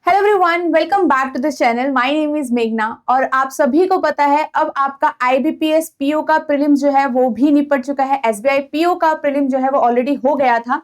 Hello everyone, welcome back to this channel. My name is मेघना और आप सभी को पता है अब आपका आईबीपीएस पीओ का प्रीलिम जो है वो भी निपट चुका है। एसबीआई पीओ का प्रीलिम जो है वो ऑलरेडी हो गया था।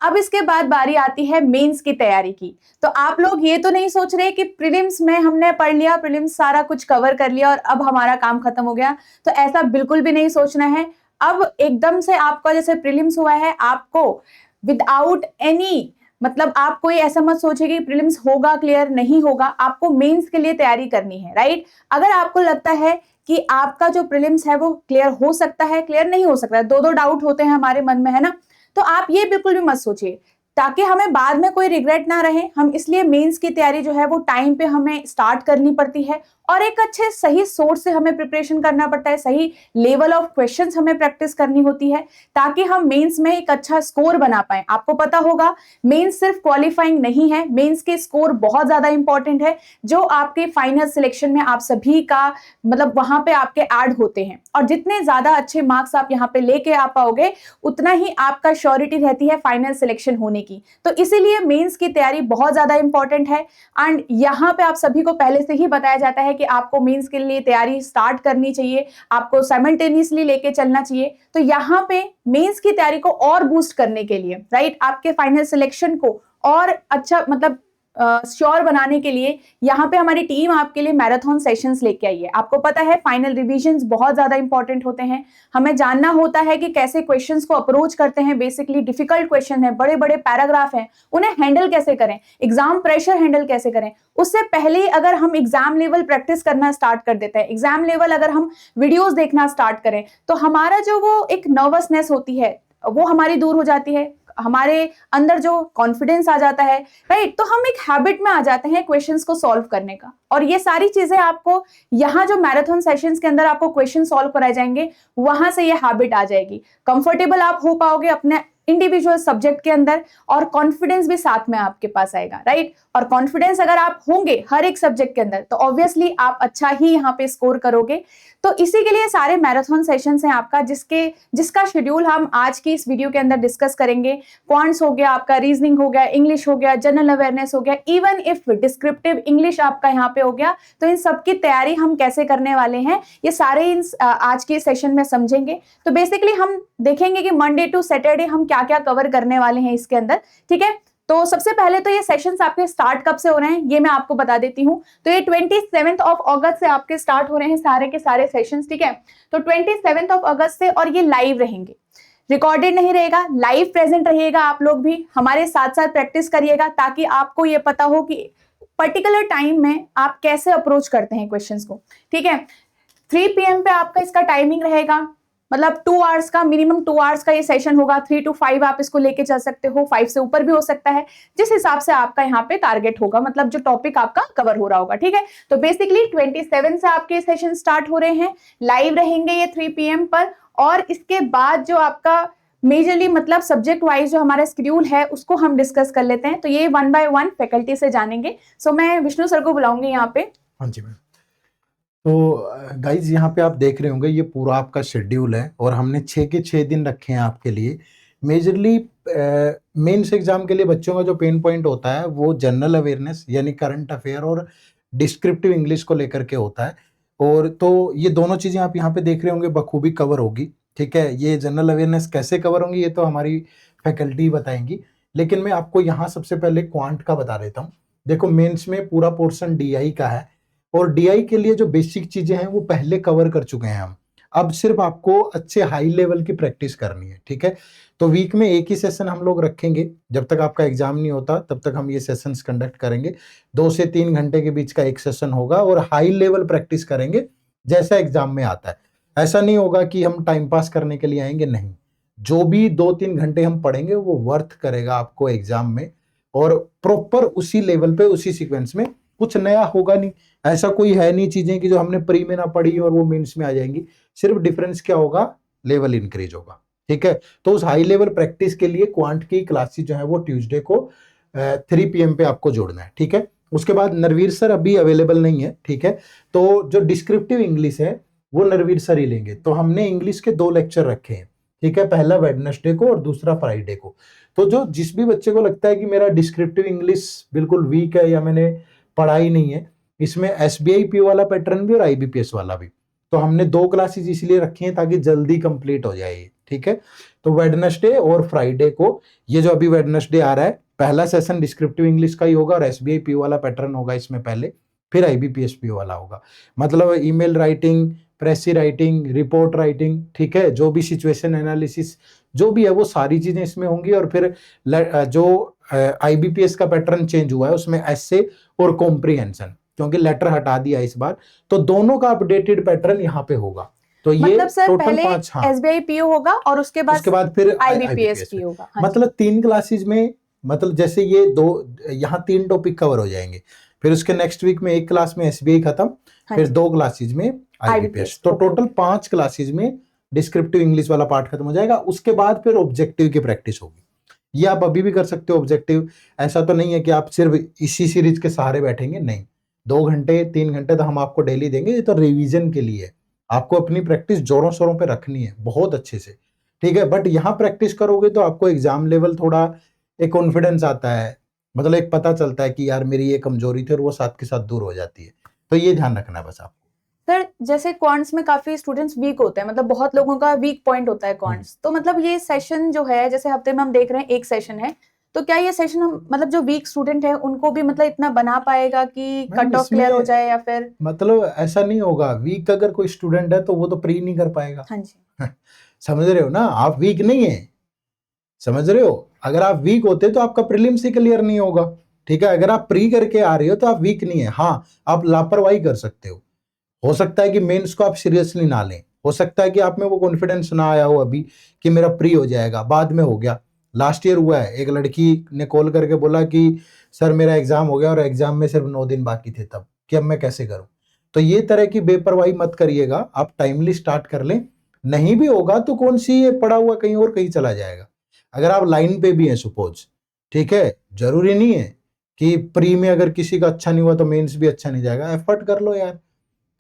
अब इसके बाद बारी आती है मेंस की तैयारी की। तो आप लोग ये तो नहीं सोच रहे कि प्रीलिम्स में हमने पढ़ लिया, प्रीलिम्स सारा कुछ कवर कर लिया और अब हमारा काम खत्म हो गया। तो ऐसा बिल्कुल भी नहीं सोचना है। अब एकदम से आपका जैसे प्रीलिम्स हुआ है, आपको विदाउट एनी मतलब आप कोई ऐसा मत सोचिए कि प्रीलिम्स होगा क्लियर, नहीं होगा। आपको मेंस के लिए तैयारी करनी है, राइट। अगर आपको लगता है कि आपका जो प्रीलिम्स है वो क्लियर हो सकता है, क्लियर नहीं हो सकता है, दो डाउट होते हैं हमारे मन में, है ना। तो आप ये बिल्कुल भी मत सोचिए, ताकि हमें बाद में कोई रिग्रेट ना रहे। हम इसलिए मेंस की तैयारी जो है वो टाइम पे हमें स्टार्ट करनी पड़ती है और एक अच्छे सही सोर्स से हमें प्रिपरेशन करना पड़ता है। सही लेवल ऑफ क्वेश्चंस हमें प्रैक्टिस करनी होती है ताकि हम मेंस में एक अच्छा स्कोर बना पाए। आपको पता होगा मेंस सिर्फ क्वालिफाइंग नहीं है, मेंस के स्कोर बहुत ज्यादा इंपॉर्टेंट है, जो आपके फाइनल सिलेक्शन में आप सभी का मतलब वहां पे आपके ऐड होते हैं। और जितने ज्यादा अच्छे मार्क्स आप यहाँ पे लेके आ पाओगे उतना ही आपका श्योरिटी रहती है फाइनल सिलेक्शन होने की। तो इसीलिए मेंस की तैयारी बहुत ज्यादा इंपॉर्टेंट है। एंड यहाँ पे आप सभी को पहले से ही बताया जाता है कि आपको मेंस के लिए तैयारी स्टार्ट करनी चाहिए, आपको साइमल्टेनियसली लेके चलना चाहिए। तो यहाँ पे मेंस की तैयारी को और बूस्ट करने के लिए, राइट, आपके फाइनल सिलेक्शन को और अच्छा मतलब श्योर बनाने के लिए यहाँ पे हमारी टीम आपके लिए मैराथन सेशंस लेके आई है। आपको पता है फाइनल रिवीजन्स बहुत ज्यादा इंपॉर्टेंट होते हैं। हमें जानना होता है कि कैसे क्वेश्चंस को अप्रोच करते हैं। बेसिकली डिफिकल्ट क्वेश्चन है, बड़े बड़े पैराग्राफ हैं, उन्हें हैंडल कैसे करें, एग्जाम प्रेशर हैंडल कैसे करें। उससे पहले अगर हम एग्जाम लेवल प्रैक्टिस करना स्टार्ट कर देते हैं, एग्जाम लेवल अगर हम वीडियोज देखना स्टार्ट करें, तो हमारा जो वो एक नर्वसनेस होती है वो हमारी दूर हो जाती है, हमारे अंदर जो कॉन्फिडेंस आ जाता है, राइट। तो हम एक हैबिट में आ जाते हैं क्वेश्चंस को सॉल्व करने का। और ये सारी चीजें आपको यहाँ जो मैराथन सेशंस के अंदर आपको क्वेश्चन सॉल्व कराए जाएंगे, वहां से ये हैबिट आ जाएगी। कंफर्टेबल आप हो पाओगे अपने इंडिविजुअल सब्जेक्ट के अंदर और कॉन्फिडेंस भी साथ में आपके पास आएगा, राइट। और कॉन्फिडेंस अगर आप होंगे हर एक सब्जेक्ट के अंदर तो ऑब्वियसली आप अच्छा ही यहाँ पे स्कोर करोगे। तो इसी के लिए सारे मैराथन सेशंस हैं आपका, जिसका शेड्यूल हम आज की इस वीडियो के अंदर डिस्कस करेंगे। क्वांट्स हो गया, आपका रीजनिंग हो गया, इंग्लिश हो गया, जनरल अवेयरनेस हो गया, इवन इफ डिस्क्रिप्टिव इंग्लिश आपका यहाँ पे हो गया। तो इन सब की तैयारी हम कैसे करने वाले हैं ये सारे आज के सेशन में समझेंगे। तो बेसिकली हम देखेंगे कि मंडे टू सैटरडे हम क्या क्या कवर करने वाले हैं इसके अंदर, ठीक है। तो सबसे पहले तो ये सेशंस आपके स्टार्ट कब से हो रहे हैं ये मैं आपको बता देती हूँ। तो ये 27 अगस्त से आपके स्टार्ट हो रहे हैं सारे के सारे सेशंस, ठीक है। तो 27 अगस्त से, और ये लाइव रहेंगे, रिकॉर्डेड नहीं रहेगा, लाइव प्रेजेंट रहिएगा। आप लोग भी हमारे साथ साथ प्रैक्टिस करिएगा ताकि आपको ये पता हो कि पर्टिकुलर टाइम में आप कैसे अप्रोच करते हैं क्वेश्चंस को, ठीक है। 3 PM पे आपका इसका टाइमिंग रहेगा, मतलब 2 आवर्स का, मिनिमम 2 आवर्स का ये सेशन होगा। 3 to 5 आप इसको लेके चल सकते हो, 5 से ऊपर भी हो सकता है, जिस हिसाब से आपका यहाँ पे टारगेट होगा, मतलब जो टॉपिक आपका कवर हो रहा होगा, ठीक है। तो बेसिकली 27 से आपके सेशन स्टार्ट हो रहे हैं, लाइव रहेंगे ये 3 PM पर। और इसके बाद जो आपका मेजरली मतलब सब्जेक्ट वाइज जो हमारा शेड्यूल है उसको हम डिस्कस कर लेते हैं। तो ये 1 by 1 फैकल्टी से जानेंगे। सो मैं विष्णु सर को बुलाऊंगी यहाँ पे। हाँ जी मैम। तो गाइज यहाँ पे आप देख रहे होंगे ये पूरा आपका शेड्यूल है और हमने 6 के 6 दिन रखे हैं आपके लिए। मेजरली मेंस एग्जाम के लिए बच्चों का जो पेन पॉइंट होता है वो जनरल अवेयरनेस यानी करंट अफेयर और डिस्क्रिप्टिव इंग्लिश को लेकर के होता है। और तो ये दोनों चीज़ें आप यहाँ पे देख रहे होंगे बखूबी कवर होगी, ठीक है। ये जनरल अवेयरनेस कैसे कवर होंगी ये तो हमारी फैकल्टी बताएंगी, लेकिन मैं आपको यहाँ सबसे पहले क्वांट का बता देता हूँ। देखो मेंस में पूरा पोर्शन DI का है और DI के लिए जो बेसिक चीजें हैं वो पहले कवर कर चुके हैं हम। अब सिर्फ आपको अच्छे हाई लेवल की प्रैक्टिस करनी है, ठीक है। तो वीक में एक ही सेशन हम लोग रखेंगे, जब तक आपका एग्जाम नहीं होता तब तक हम ये सेशंस कंडक्ट करेंगे। 2 से 3 घंटे के बीच का एक सेशन होगा और हाई लेवल प्रैक्टिस करेंगे जैसा एग्जाम में आता है। ऐसा नहीं होगा कि हम टाइम पास करने के लिए आएंगे, नहीं। जो भी 2-3 घंटे हम पढ़ेंगे वो वर्थ करेगा आपको एग्जाम में, और प्रॉपर उसी लेवल पे उसी सीक्वेंस में। कुछ नया होगा नहीं, ऐसा कोई है नहीं चीजें कि जो हमने प्री में ना पढ़ी और वो मेंस में आ जाएंगी। सिर्फ डिफरेंस क्या होगा, लेवल इंक्रीज होगा, ठीक है। तो उस हाई लेवल प्रैक्टिस के लिए क्वांट की क्लासेस जो है वो ट्यूसडे को 3 PM पे आपको जोड़ना है, ठीक है। उसके बाद नरवीर सर अभी अवेलेबल नहीं है, ठीक है। तो जो डिस्क्रिप्टिव इंग्लिश है वो नरवीर सर ही लेंगे। तो हमने इंग्लिश के 2 लेक्चर रखे हैं, ठीक है, पहला वेडनेसडे को और दूसरा फ्राइडे को। तो जो जिस भी बच्चे को लगता है कि मेरा डिस्क्रिप्टिव इंग्लिश बिल्कुल वीक है या मैंने पढ़ा ही नहीं है, इसमें एसबीआई पीओ वाला पैटर्न भी और आईबीपीएस वाला भी। तो हमने 2 क्लासेस इसलिए रखी हैं ताकि जल्दी कंप्लीट हो जाए ये, ठीक है। तो वेडनेसडे और फ्राइडे को, ये जो अभी वेडनेसडे आ रहा है, पहला सेशन डिस्क्रिप्टिव इंग्लिश का ही होगा और एसबीआई पीओ वाला पैटर्न होगा इसमें पहले, फिर आईबीपीएस पीओ वाला होगा। मतलब email writing, प्रेसी writing, report writing, ठीक है, जो भी सिचुएशन एनालिसिस जो भी है वो सारी चीजें इसमें होंगी। और फिर जो आईबीपीएस का पैटर्न चेंज हुआ है उसमें एसे और कॉम्प्रिहेंशन, क्योंकि लेटर हटा दिया इस बार, तो दोनों का अपडेटेड पैटर्न यहाँ पे टोटल मतलब सर टोटल पहले 5, हाँ, एसबीआई पीओ होगा और उसके बाद फिर आईबीपीएस पीओ होगा। हाँ जी। मतलब 3 क्लासेस में, मतलब जैसे ये 2 यहाँ 3 टॉपिक कवर हो जाएंगे, फिर उसके नेक्स्ट वीक में 1 क्लास में एसबीआई खत्म, हाँ फिर जी। 2 क्लासेस में आईबीपीएस, तो ओके। टोटल 5 क्लासेस में डिस्क्रिप्टिव इंग्लिश वाला पार्ट खत्म हो जाएगा। उसके बाद फिर ऑब्जेक्टिव की प्रैक्टिस होगी। ये आप अभी भी कर सकते हो ऑब्जेक्टिव, ऐसा तो नहीं है कि आप सिर्फ इसी सीरीज के सहारे बैठेंगे, नहीं। 2 घंटे 3 घंटे तो हम आपको डेली देंगे, ये तो रिवीजन के लिए है। आपको अपनी प्रैक्टिस जोरों शोरों पे रखनी है बहुत अच्छे से, ठीक है। बट यहाँ प्रैक्टिस करोगे तो आपको एग्जाम लेवल थोड़ा एक कॉन्फिडेंस आता है, मतलब एक पता चलता है कि यार मेरी ये कमजोरी थी और वो साथ के साथ दूर हो जाती है। तो ये ध्यान रखना है बस आपको। सर जैसे क्वांट्स में काफी स्टूडेंट्स वीक होते हैं, मतलब बहुत लोगों का वीक पॉइंट होता है क्वांट्स, तो मतलब ये सेशन जो है, जैसे हफ्ते में हम देख रहे हैं 1 सेशन है, तो क्या ये सेशन हम मतलब जो वीक स्टूडेंट है उनको भी मतलब इतना बना पाएगा कि कट ऑफ क्लियर हो जाए, या फिर मतलब ऐसा नहीं होगा। वीक अगर कोई स्टूडेंट है तो वो तो प्री नहीं कर पाएगा। हाँ जी। समझ रहे हो ना, आप वीक नहीं है, समझ रहे हो। अगर आप वीक होते तो आपका प्रीलिम्स ही क्लियर नहीं होगा, ठीक है। अगर आप प्री करके आ रहे हो तो आप वीक नहीं है। हाँ, आप लापरवाही कर सकते हो सकता है कि मेंस को आप सीरियसली ना लें, हो सकता है कि आप में वो कॉन्फिडेंस ना आया हो अभी कि मेरा प्री हो जाएगा, बाद में हो गया। लास्ट ईयर हुआ है, एक लड़की ने कॉल करके बोला कि सर मेरा एग्जाम हो गया और एग्जाम में सिर्फ 9 दिन बाकी थे तब, कि अब मैं कैसे करूं। तो ये तरह की बेपरवाही मत करिएगा, आप टाइमली स्टार्ट कर लें। नहीं भी होगा तो कौन सी ये पड़ा हुआ कहीं और कहीं चला जाएगा। अगर आप लाइन पे भी हैं सपोज, ठीक है, जरूरी नहीं है कि प्री में अगर किसी का अच्छा नहीं हुआ तो मेंस भी अच्छा नहीं जाएगा। एफर्ट कर लो यार,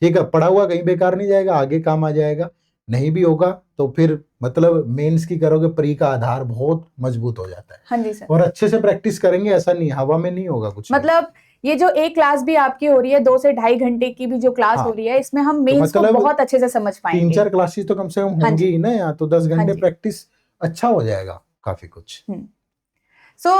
ठीक है, पढ़ा हुआ कहीं बेकार नहीं जाएगा, आगे काम आ जाएगा। नहीं भी होगा तो फिर मतलब मेंस की करोगे, प्री का आधार बहुत मजबूत हो जाता है। हाँ जी सर। और अच्छे से प्रैक्टिस करेंगे, ऐसा नहीं हवा में नहीं होगा कुछ। मतलब ये जो एक क्लास भी आपकी हो रही है 2 से 2.5 घंटे की भी जो क्लास हाँ, हो रही है, इसमें हम मेंस मतलब को बहुत अच्छे से समझ पाएंगे। 3-4 क्लासेस तो कम से कम हाँ होंगी जी। ही ना यार, तो 10 हाँ घंटे जी। प्रैक्टिस अच्छा हो जाएगा काफी कुछ। सो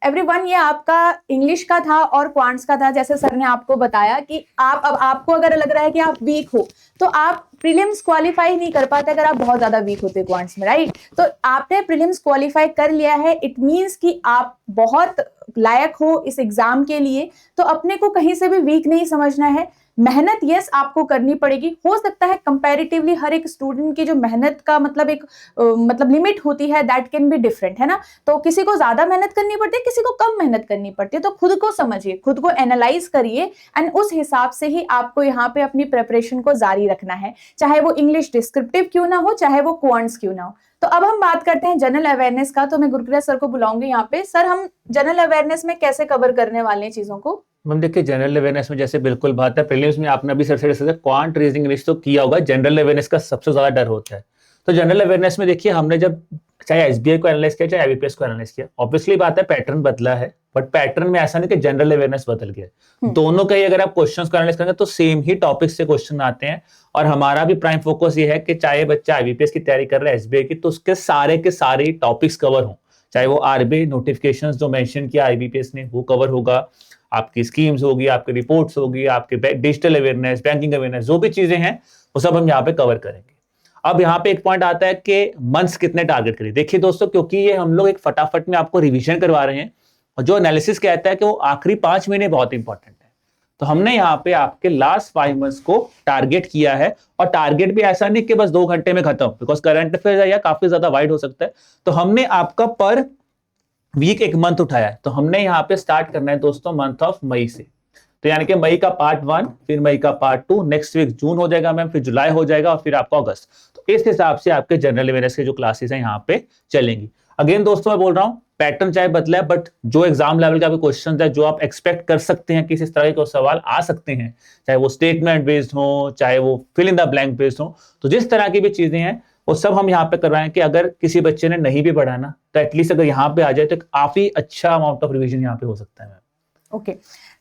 एवरीवन, ये आपका इंग्लिश का था और क्वांट्स का था। जैसे सर ने आपको बताया कि अब आपको अगर लग रहा है कि आप वीक हो तो आप प्रीलिम्स क्वालिफाई नहीं कर पाते अगर आप बहुत ज्यादा वीक होते क्वांट्स में, राइट। तो आपने प्रीलिम्स क्वालिफाई कर लिया है, इट मींस कि आप बहुत लायक हो इस एग्जाम के लिए। तो अपने को कहीं से भी वीक नहीं समझना है। मेहनत यस आपको करनी पड़ेगी। हो सकता है कंपैरेटिवली हर एक स्टूडेंट की जो मेहनत का मतलब एक मतलब लिमिट होती है, दैट कैन बी डिफरेंट, है ना। तो किसी को ज्यादा मेहनत करनी पड़ती है, किसी को कम मेहनत करनी पड़ती है। तो खुद को समझिए, खुद को एनालाइज करिए एंड उस हिसाब से ही आपको यहाँ पे अपनी प्रिपरेशन को जारी रखना है, चाहे वो इंग्लिश डिस्क्रिप्टिव क्यों ना हो, चाहे वो क्वांट्स क्यों ना हो। तो अब हम बात करते हैं जनरल अवेयरनेस का। तो मैं गुरप्रिया सर को बुलाऊंगी यहाँ पे। सर, हम जनरल अवेयरनेस में कैसे कवर करने वाले हैं चीजों को? मैम देखिए, जनरल अवेयरनेस में जैसे बिल्कुल बात है, प्रीलिम्स में आपने अभी सबसे क्वांट, रीजनिंग, इंग्लिश तो किया होगा, जनरल अवेयरनेस का सबसे ज्यादा डर होता है। तो जनरल अवेयरनेस में देखिए, हमने जब चाहे एसबीआई को एनालाइज किया, चाहे आईबीपीएस को एनालाइज किया, ऑब्वियसली बात है पैटर्न बदला है, बट पैटर्न में ऐसा नहीं कि जनरल अवेयरनेस बदल गया। दोनों का ही अगर आप क्वेश्चंस को एनालाइज करेंगे तो सेम ही टॉपिक से क्वेश्चन आते हैं। और हमारा भी प्राइम फोकस ये है कि चाहे बच्चा आईबीपीएस की तैयारी कर रहा है, एसबीआई की, तो उसके सारे के सारे टॉपिक्स कवर हों। चाहे वो आरबीआई नोटिफिकेशंस जो मेंशन किया आईबीपीएस ने वो कवर होगा, आपकी स्कीम्स होगी, आपकी रिपोर्ट्स होगी, आपके डिजिटल अवेयरनेस, बैंकिंग अवेयरनेस, जो भी चीजें हैं वो सब हम यहाँ पे कवर करेंगे। अब यहाँ पे एक पॉइंट आता है कि मंथ्स कितने टारगेट करें। देखिए दोस्तों, क्योंकि ये हम लोग एक फटाफट में आपको रिवीजन करवा रहे हैं और जो एनालिसिस कहता है कि वो आखिरी 5 महीने बहुत इंपॉर्टेंट है, तो हमने यहाँ पे आपके लास्ट 5 मंथ्स को टारगेट किया है। और टारगेट भी ऐसा नहीं कि बस 2 घंटे में खत्म, बिकॉज करंट अफेयर है या काफी ज्यादा वाइड हो सकता है। तो हमने आपका पर वीक एक मंथ उठाया है। तो हमने यहाँ पे स्टार्ट करना है दोस्तों मंथ ऑफ मई से। तो यानी कि मई का पार्ट 1, फिर मई का पार्ट 2, नेक्स्ट वीक जून हो जाएगा मैम, फिर जुलाई हो जाएगा और फिर आपका अगस्त। तो इस हिसाब से आपके जनरल अवेयरनेस के जो क्लासेस हैं यहाँ पे चलेंगी। अगेन दोस्तों मैं बोल रहा हूँ, पैटर्न चाहे बदला है, बट जो एग्जाम लेवल का भी क्वेश्चन है, जो आप एक्सपेक्ट कर सकते हैं कि इस तरह के सवाल आ सकते हैं, चाहे वो स्टेटमेंट बेस्ड हो, चाहे वो fill in the blank based हो, तो जिस तरह की भी चीजें हैं वो सब हम यहाँ पे करवाएं कि अगर किसी बच्चे ने नहीं भी पढ़ा ना तो एटलीस्ट अगर यहाँ पे आ जाए तो काफी अच्छा अमाउंट ऑफ रिवीजन यहाँ पे हो सकता है। ओके,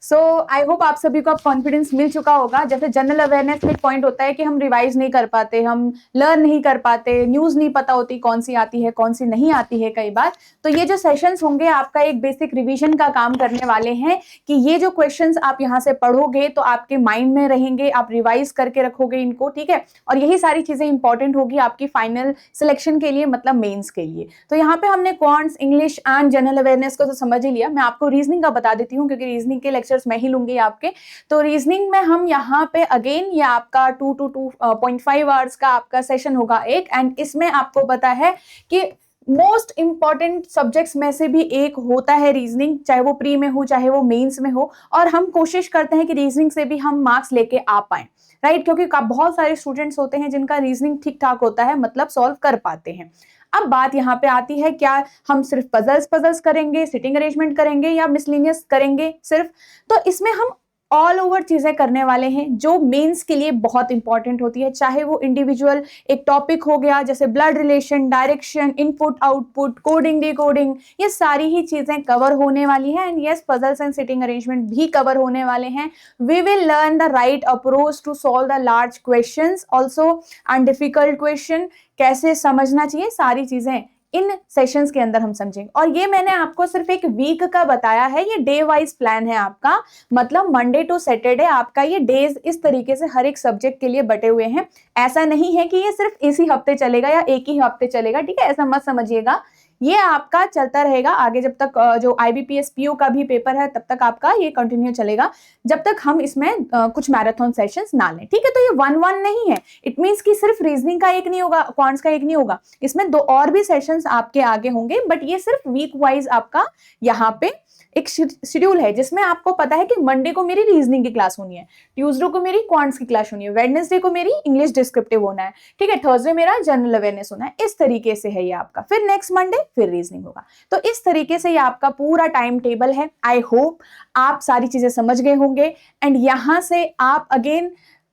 सो आई होप आप सभी को अब कॉन्फिडेंस मिल चुका होगा। जैसे जनरल अवेयरनेस में एक पॉइंट होता है कि हम रिवाइज नहीं कर पाते, हम लर्न नहीं कर पाते, न्यूज नहीं पता होती कौन सी आती है कौन सी नहीं आती है कई बार। तो ये जो सेशंस होंगे आपका एक बेसिक रिवीजन का काम करने वाले हैं कि ये जो क्वेश्चंस आप यहाँ से पढ़ोगे तो आपके माइंड में रहेंगे, आप रिवाइज करके रखोगे इनको, ठीक है। और यही सारी चीजें इंपॉर्टेंट होगी आपकी फाइनल सिलेक्शन के लिए, मतलब मेंस के लिए। तो यहाँ पे हमने quants, English and general awareness को तो समझ ही लिया। मैं आपको रीजनिंग का बता देती हूँ क्योंकि रीजनिंग के लेक्चर्स मैं ही लूंगी आपके। तो रीजनिंग में हम यहाँ पे अगेन ये आपका 2 to 2.5 आवर्स का आपका सेशन होगा एक, एंड इसमें आपको पता है कि मोस्ट इंपॉर्टेंट सब्जेक्ट्स में से भी एक होता है रीजनिंग, चाहे वो प्री में हो चाहे वो मेंस में हो। और हम कोशिश करते हैं कि रीजनिंग से भी हम मार्क्स लेके आ पाए, राइट, क्योंकि बहुत सारे स्टूडेंट्स होते हैं जिनका रीजनिंग ठीक ठाक होता है, मतलब सॉल्व कर पाते हैं। अब बात यहाँ पे आती है, क्या हम सिर्फ पजल्स करेंगे, सिटिंग अरेंजमेंट करेंगे या मिसलेनियस करेंगे सिर्फ? तो इसमें हम ऑल ओवर चीजें करने वाले हैं जो मेंस के लिए बहुत इंपॉर्टेंट होती है, चाहे वो इंडिविजुअल एक टॉपिक हो गया जैसे blood relation, direction, input output, coding decoding, ये सारी ही चीजें कवर होने वाली हैं। And yes, puzzles and sitting arrangement भी कवर होने वाले हैं। We will learn the right approach to solve the large questions also and difficult question, कैसे समझना चाहिए, सारी चीजें इन सेशंस के अंदर हम समझेंगे। और ये मैंने आपको सिर्फ एक वीक का बताया है, ये डे वाइज प्लान है आपका, मतलब मंडे टू सैटरडे आपका ये डेज इस तरीके से हर एक सब्जेक्ट के लिए बटे हुए हैं। ऐसा नहीं है कि ये सिर्फ इसी हफ्ते चलेगा या एक ही हफ्ते चलेगा, ठीक है, ऐसा मत समझिएगा। ये आपका चलता रहेगा आगे, जब तक जो IBPS PO का भी पेपर है तब तक आपका ये कंटिन्यू चलेगा, जब तक हम इसमें कुछ मैराथन सेशंस ना लें, ठीक है। तो ये 1-1 नहीं है, इट मींस कि सिर्फ रीजनिंग का एक नहीं होगा, क्वांट्स का एक नहीं होगा, इसमें 2 और भी सेशंस आपके आगे होंगे। बट ये सिर्फ वीक वाइज आपका यहाँ पे एक शेड्यूल है जिसमें आपको पता है कि मंडे को मेरी रीजनिंग की क्लास होनी है, ट्यूसडे को मेरी क्वांट्स की क्लास होनी है, वेडनेसडे को मेरी इंग्लिश डिस्क्रिप्टिव होना है, ठीक है, थर्सडे मेरा जनरल अवेयरनेस होना है। इस तरीके से है ये आपका, फिर नेक्स्ट मंडे फिर रीजनिंग होगा। तो इस तरीके से ये आपका पूरा टाइम टेबल है। आई होप आप सारी चीजें समझ गए होंगे। एंड यहां से आप अगेन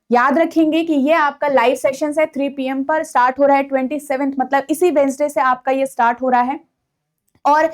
याद रखेंगे कि ये आपका लाइव सेशन है, 3 PM पर स्टार्ट हो रहा है, 27th, मतलब इसी वेडनेसडे से आपका ये स्टार्ट हो रहा है। और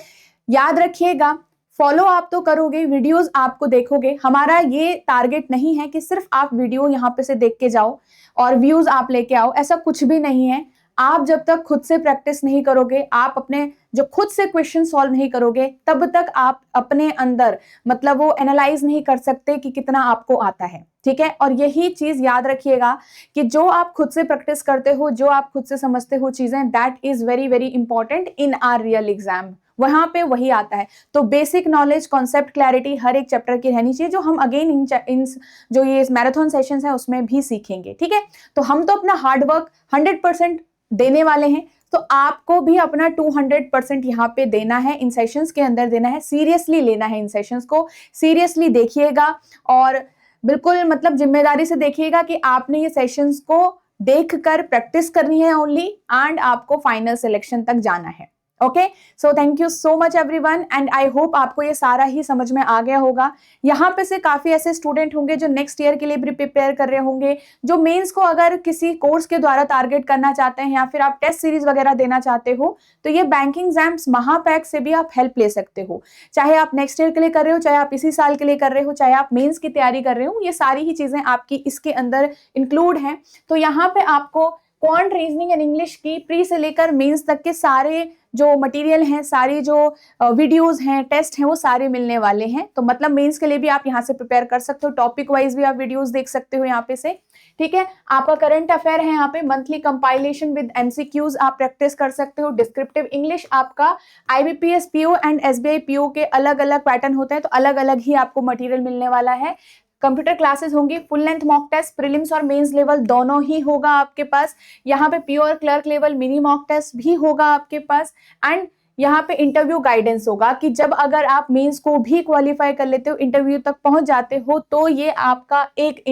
याद रखिएगा, फॉलो आप तो करोगे, वीडियोस आपको देखोगे। हमारा ये टारगेट नहीं है कि सिर्फ आप वीडियो यहाँ पे से देख के जाओ और व्यूज आप लेके आओ, ऐसा कुछ भी नहीं है। आप जब तक खुद से प्रैक्टिस नहीं करोगे, आप अपने जो खुद से क्वेश्चन सॉल्व नहीं करोगे, तब तक आप अपने अंदर मतलब वो एनालाइज नहीं कर सकते कि कितना आपको आता है, ठीक है। और यही चीज याद रखिएगा कि जो आप खुद से प्रैक्टिस करते हो, जो आप खुद से समझते हो चीजें, that is very very important in our real exam, वहां पे वही आता है। तो बेसिक नॉलेज, कॉन्सेप्ट क्लैरिटी हर एक चैप्टर की रहनी चाहिए, जो हम अगेन इन जो ये मैराथन सेशंस है उसमें भी सीखेंगे, ठीक है। तो हम तो अपना हार्डवर्क 100% देने वाले हैं, तो आपको भी अपना 200% यहाँ पे देना है, इन सेशंस के अंदर देना है, सीरियसली लेना है, इन सेशंस को सीरियसली देखिएगा और बिल्कुल मतलब जिम्मेदारी से देखिएगा कि आपने ये सेशंस को देखकर प्रैक्टिस करनी है ओनली, एंड आपको फाइनल सिलेक्शन तक जाना है। Okay, so thank you so much everyone, and I hope आपको ये सारा ही समझ में आ गया होगा। यहाँ पे से काफी ऐसे स्टूडेंट होंगे जो नेक्स्ट ईयर के लिए भी प्रिपेयर कर रहे होंगे, जो मेंस को अगर किसी कोर्स के द्वारा टारगेट करना चाहते हैं या फिर आप टेस्ट सीरीज वगैरह देना चाहते हो, तो ये बैंकिंग एग्जाम्स महापैक से भी आप हेल्प ले सकते हो। चाहे आप नेक्स्ट ईयर के लिए कर रहे हो, चाहे आप इसी साल के लिए कर रहे हो, चाहे आप मेंस की तैयारी कर रहे हो, ये सारी ही चीजें आपकी इसके अंदर इंक्लूड हैं। तो यहाँ पे आपको क्वांट, रीजनिंग एंड इंग्लिश की प्री से लेकर मेंस तक के सारे जो मटेरियल हैं, सारी जो वीडियोस हैं, टेस्ट हैं, वो सारे मिलने वाले हैं। तो मतलब मेंस के लिए भी आप यहाँ से प्रिपेयर कर सकते हो, टॉपिक वाइज भी आप वीडियोस देख सकते हो यहाँ पे से, ठीक है। आपका करंट अफेयर है यहाँ पे, मंथली कंपाइलेशन विद MCQs आप प्रैक्टिस कर सकते हो। डिस्क्रिप्टिव इंग्लिश आपका IBPS PO and SBI PO के अलग अलग पैटर्न होते हैं, तो अलग अलग ही आपको मटेरियल मिलने वाला है। कंप्यूटर क्लासेस होंगी, full length mock test, prelims और मेंस लेवल दोनों ही होगा आपके पास। यहाँ पे PO और clerk level mini mock test भी होगा आपके पास, एंड यहाँ पे इंटरव्यू गाइडेंस होगा कि जब अगर आप मेंस को भी क्वालिफाई कर लेते हो, इंटरव्यू तक पहुंच जाते हो, तो ये आपका एक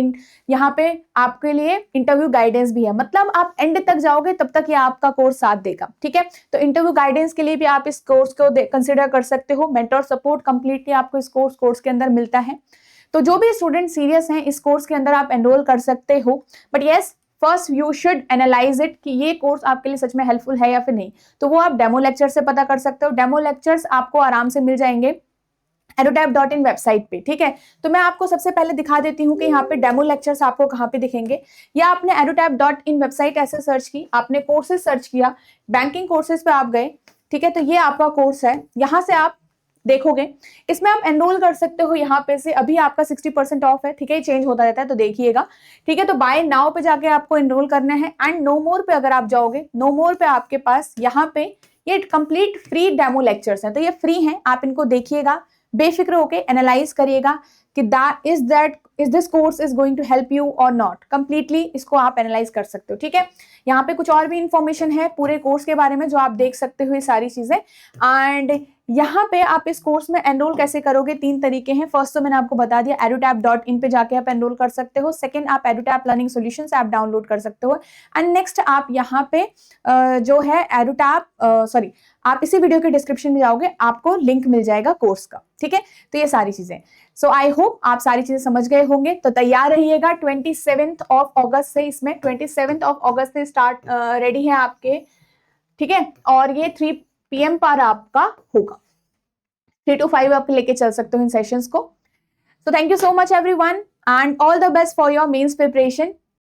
यहाँ पे आपके लिए इंटरव्यू गाइडेंस भी है। मतलब आप एंड तक जाओगे तब तक ये आपका कोर्स साथ देगा, ठीक है। तो इंटरव्यू गाइडेंस के लिए भी आप इस कोर्स को कंसिडर कर सकते हो। मेंटर सपोर्ट कंप्लीटली आपको इस कोर्स के अंदर मिलता है। तो जो भी स्टूडेंट सीरियस हैं, इस कोर्स के अंदर आप एनरोल कर सकते हो। But yes, first you should analyse it कि ये कोर्स आपके लिए सच में हेल्पफुल है या फिर नहीं। तो वो आप डेमो लेक्चर से पता कर सकते हो। डेमो लेक्चर्स आपको आराम से मिल जाएंगे edutap.in वेबसाइट पे, ठीक है। तो मैं आपको सबसे पहले दिखा देती हूँ कि यहाँ पे डेमो लेक्चर्स आपको कहाँ पे दिखेंगे। या आपने edutap.in वेबसाइट ऐसे सर्च की, आपने कोर्सेज सर्च किया, बैंकिंग कोर्सेज पे आप गए, ठीक है। तो ये आपका कोर्स है, यहाँ से आप देखोगे, इसमें आप एनरोल कर सकते हो। यहाँ पे से अभी आपका 60% ऑफ है, ठीक है, चेंज होता रहता है तो देखिएगा, ठीक है। तो बाय नाउ पे जाके आपको एनरोल करना है। एंड नो मोर पे अगर आप जाओगे, नो मोर पे आपके पास यहाँ पे ये कंप्लीट फ्री डेमो लेक्चर्स हैं, तो ये फ्री हैं, आप इनको देखिएगा, बेफिक्र होके एनालाइज करिएगा कि is this course is going to help you और नॉट। कंप्लीटली इसको आप एनालाइज कर सकते हो, ठीक है। यहाँ पे कुछ और भी इंफॉर्मेशन है पूरे कोर्स के बारे में जो आप देख सकते हो, ये सारी चीजें। एंड यहाँ पे आप इस कोर्स में एनरोल कैसे करोगे, 3 तरीके हैं। फर्स्ट तो मैंने आपको बता दिया, edutap.in पे जाके आप एनरोल कर सकते हो। सेकंड, आप edutap learning solutions app download कर सकते हो। एंड नेक्स्ट, आप यहाँ पे जो है आप इसी वीडियो के डिस्क्रिप्शन में जाओगे, आपको लिंक मिल जाएगा कोर्स का, ठीक है। तो ये सारी चीजें, सो आई होप आप सारी चीजें समझ गए होंगे। तो तैयार रहिएगा 27 अगस्त से, इसमें 27 अगस्त से स्टार्ट रेडी है आपके, ठीक है। और ये 3 PM पर आपका होगा, 3 to 5 आप लेके चल सकते हो इन सेशंस को। So thank you so much everyone and all the best for your mains preparation.